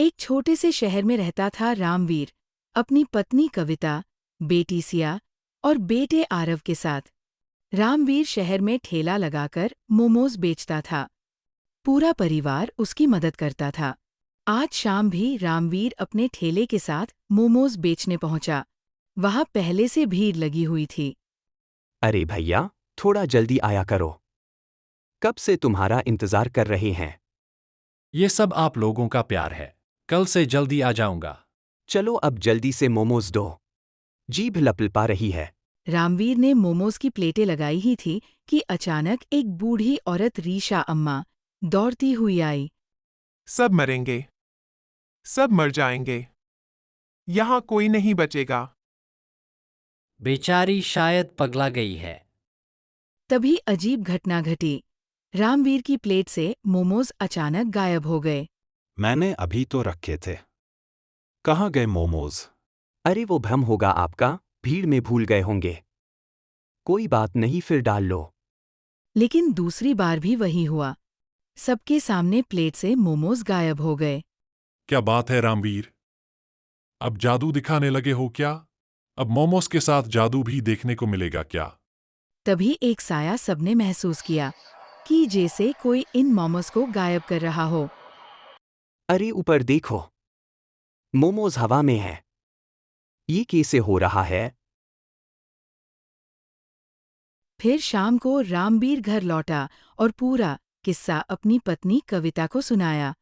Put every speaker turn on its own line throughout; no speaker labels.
एक छोटे से शहर में रहता था रामवीर, अपनी पत्नी कविता, बेटी सिया और बेटे आरव के साथ। रामवीर शहर में ठेला लगाकर मोमोज बेचता था। पूरा परिवार उसकी मदद करता था। आज शाम भी रामवीर अपने ठेले के साथ मोमोज बेचने पहुंचा। वहां पहले से भीड़ लगी हुई थी।
अरे भैया, थोड़ा जल्दी आया करो। कब से तुम्हारा इंतजार कर रहे हैं।
ये सब आप लोगों का प्यार है। कल से जल्दी आ जाऊंगा।
चलो अब जल्दी से मोमोज दो। जीभ लपलपा रही है।
रामवीर ने मोमोज की प्लेटें लगाई ही थी कि अचानक एक बूढ़ी औरत रीशा अम्मा दौड़ती हुई आई।
सब मरेंगे, सब मर जाएंगे। यहाँ कोई नहीं बचेगा।
बेचारी शायद पगला गई है।
तभी अजीब घटना घटी। रामवीर की प्लेट से मोमोज अचानक गायब हो गए।
मैंने अभी तो रखे थे। कहाँ गए मोमोज?
अरे वो भ्रम होगा आपका, भीड़ में भूल गए होंगे। कोई बात नहीं, फिर डाल लो।
लेकिन दूसरी बार भी वही हुआ। सबके सामने प्लेट से मोमोज गायब हो गए।
क्या बात है रामवीर? अब जादू दिखाने लगे हो क्या? अब मोमोस के साथ जादू भी देखने को मिलेगा क्या?
तभी एक साया सबने महसूस किया कि जैसे कोई इन मोमोज को गायब कर रहा हो।
अरे ऊपर देखो, मोमोज हवा में है। ये कैसे हो रहा है?
फिर शाम को रामवीर घर लौटा और पूरा किस्सा अपनी पत्नी कविता को सुनाया।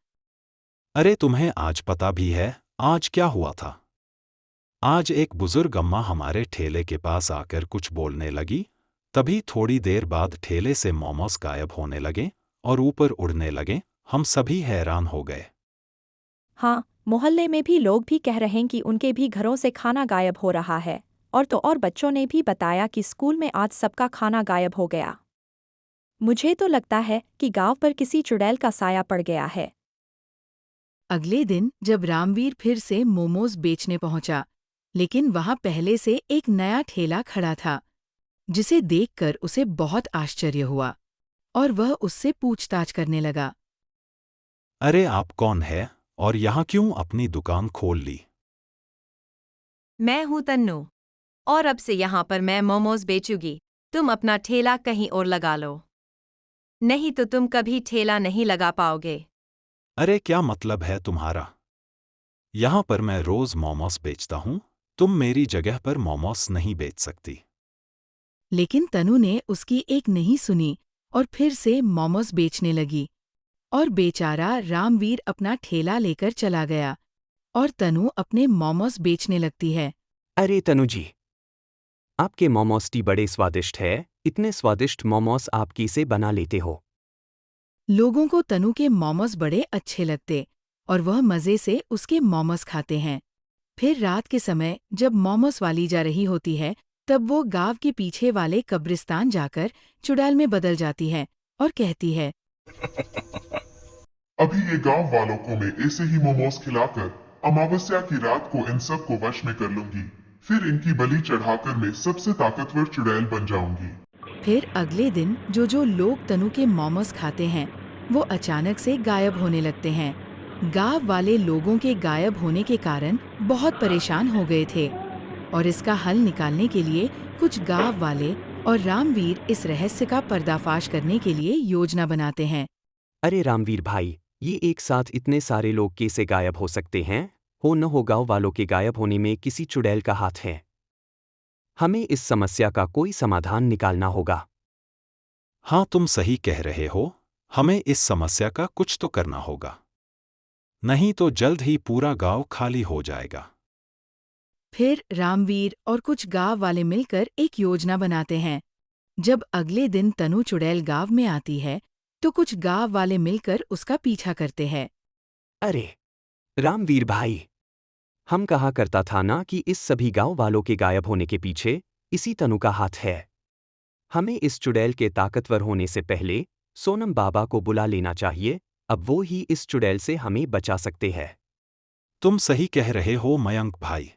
अरे तुम्हें आज पता भी है आज क्या हुआ था? आज एक बुजुर्ग अम्मा हमारे ठेले के पास आकर कुछ बोलने लगी। तभी थोड़ी देर बाद ठेले से मोमोस गायब होने लगे और ऊपर उड़ने लगे। हम सभी हैरान हो गए।
हाँ, मोहल्ले में भी लोग भी कह रहे हैं कि उनके भी घरों से खाना गायब हो रहा है। और बच्चों ने भी बताया कि स्कूल में आज सबका खाना गायब हो गया। मुझे तो लगता है कि गांव पर किसी चुड़ैल का साया पड़ गया है।
अगले दिन जब रामवीर फिर से मोमोज बेचने पहुंचा, लेकिन वहां पहले से एक नया ठेला खड़ा था, जिसे देखकर उसे बहुत आश्चर्य हुआ और वह उससे पूछताछ करने लगा।
अरे आप कौन है और यहाँ क्यों अपनी दुकान खोल ली?
मैं हूँ तन्नू, और अब से यहाँ पर मैं मोमोज बेचूंगी। तुम अपना ठेला कहीं और लगा लो, नहीं तो तुम कभी ठेला नहीं लगा पाओगे।
अरे क्या मतलब है तुम्हारा? यहाँ पर मैं रोज मोमोस बेचता हूँ। तुम मेरी जगह पर मोमोस नहीं बेच सकती।
लेकिन तनु ने उसकी एक नहीं सुनी और फिर से मोमोज बेचने लगी। और बेचारा रामवीर अपना ठेला लेकर चला गया और तनु अपने मोमोज बेचने लगती है।
अरे तनु जी, आपके मोमोस टी बड़े स्वादिष्ट है। इतने स्वादिष्ट मोमोस आप कैसे बना लेते हो?
लोगों को तनु के मोमोज बड़े अच्छे लगते और वह मज़े से उसके मोमोज खाते हैं। फिर रात के समय जब मोमोज वाली जा रही होती है, तब वो गांव के पीछे वाले कब्रिस्तान जाकर चुड़ैल में बदल जाती है और कहती है,
अभी ये गांव वालों को मैं ऐसे ही मोमोज खिलाकर अमावस्या की रात को इन सब को वश में कर लूंगी। फिर इनकी बलि चढ़ाकर मैं सबसे ताकतवर चुड़ैल बन जाऊंगी।
फिर अगले दिन जो लोग तनु के मोमोज खाते हैं, वो अचानक से गायब होने लगते हैं। गांव वाले लोगों के गायब होने के कारण बहुत परेशान हो गए थे और इसका हल निकालने के लिए कुछ गांव वाले और रामवीर इस रहस्य का पर्दाफाश करने के लिए योजना बनाते हैं।
अरे रामवीर भाई, ये एक साथ इतने सारे लोग कैसे गायब हो सकते हैं? हो न हो गांव वालों के गायब होने में किसी चुड़ैल का हाथ है। हमें इस समस्या का कोई समाधान निकालना होगा।
हाँ, तुम सही कह रहे हो। हमें इस समस्या का कुछ तो करना होगा, नहीं तो जल्द ही पूरा गांव खाली हो जाएगा।
फिर रामवीर और कुछ गांव वाले मिलकर एक योजना बनाते हैं। जब अगले दिन तनु चुड़ैल गांव में आती है, तो कुछ गांव वाले मिलकर उसका पीछा करते हैं।
अरे रामवीर भाई, हम कहा करता था ना कि इस सभी गांव वालों के गायब होने के पीछे इसी तनु का हाथ है। हमें इस चुड़ैल के ताकतवर होने से पहले सोनम बाबा को बुला लेना चाहिए। अब वो ही इस चुड़ैल से हमें बचा सकते हैं।
तुम सही कह रहे हो मयंक भाई।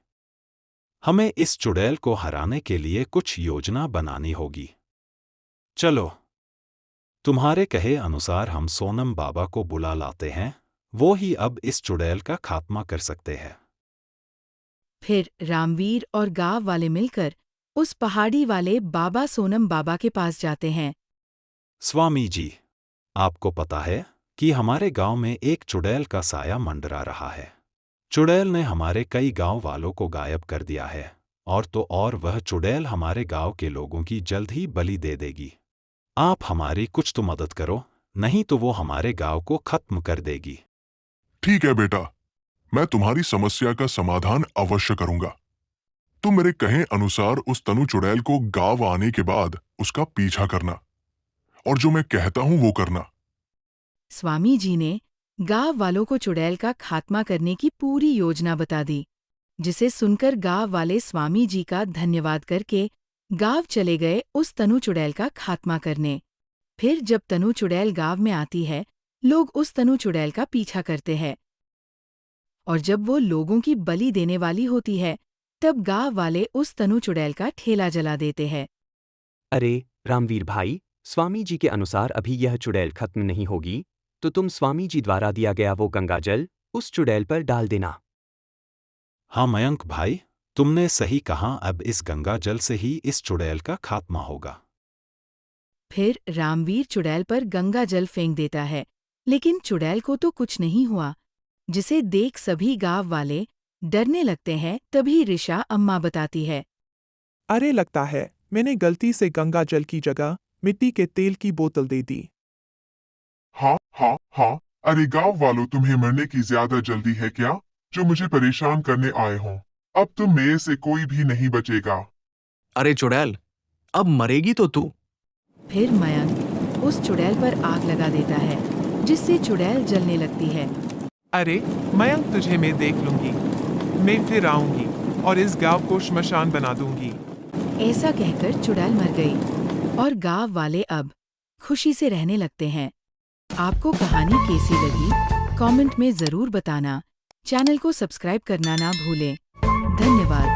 हमें इस चुड़ैल को हराने के लिए कुछ योजना बनानी होगी। चलो, तुम्हारे कहे अनुसार हम सोनम बाबा को बुला लाते हैं वो ही अब इस चुड़ैल का खात्मा कर सकते हैं।
फिर रामवीर और गांव वाले मिलकर उस पहाड़ी वाले बाबा सोनम बाबा के पास जाते हैं।
स्वामी जी, आपको पता है कि हमारे गांव में एक चुड़ैल का साया मंडरा रहा है। चुड़ैल ने हमारे कई गांव वालों को गायब कर दिया है, और तो और वह चुड़ैल हमारे गांव के लोगों की जल्द ही बलि दे देगी। आप हमारी कुछ तो मदद करो, नहीं तो वो हमारे गांव को खत्म कर देगी।
ठीक है बेटा, मैं तुम्हारी समस्या का समाधान अवश्य करूंगा। तुम मेरे कहे अनुसार उस तनु चुड़ैल को गांव आने के बाद उसका पीछा करना, और जो मैं कहता हूं वो करना।
स्वामी जी ने गांव वालों को चुड़ैल का खात्मा करने की पूरी योजना बता दी, जिसे सुनकर गांव वाले स्वामी जी का धन्यवाद करके गांव चले गए उस तनु चुड़ैल का खात्मा करने। फिर जब तनु चुड़ैल गांव में आती है, लोग उस तनु चुड़ैल का पीछा करते हैं, और जब वो लोगों की बलि देने वाली होती है, तब गांव वाले उस तनु चुड़ैल का ठेला जला देते हैं।
अरे रामवीर भाई, स्वामी जी के अनुसार अभी यह चुड़ैल खत्म नहीं होगी, तो तुम स्वामी जी द्वारा दिया गया वो गंगाजल उस चुड़ैल पर डाल देना।
हाँ मयंक भाई, तुमने सही कहा। अब इस गंगा जल से ही इस चुड़ैल का खात्मा होगा।
फिर रामवीर चुड़ैल पर गंगा जल फेंक देता है, लेकिन चुड़ैल को तो कुछ नहीं हुआ, जिसे देख सभी गांव वाले डरने लगते हैं। तभी ऋषा अम्मा बताती है,
अरे लगता है मैंने गलती से गंगा जल की जगह मिट्टी के तेल की बोतल दे दी।
हाँ हाँ हाँ, अरे गांव वालों, तुम्हें मरने की ज्यादा जल्दी है क्या, जो मुझे परेशान करने आए हो? अब तुम में से कोई भी नहीं बचेगा।
अरे चुड़ैल, अब मरेगी तो तू।
फिर मयंक उस चुड़ैल पर आग लगा देता है, जिससे चुड़ैल जलने लगती है।
अरे मयंक, तुझे मैं देख लूंगी। मैं फिर आऊंगी और इस गांव को श्मशान बना दूंगी।
ऐसा कहकर चुड़ैल मर गई, और गांव वाले अब खुशी से रहने लगते हैं। आपको कहानी कैसी लगी, कमेंट में जरूर बताना। चैनल को सब्सक्राइब करना ना भूलें। धन्यवाद।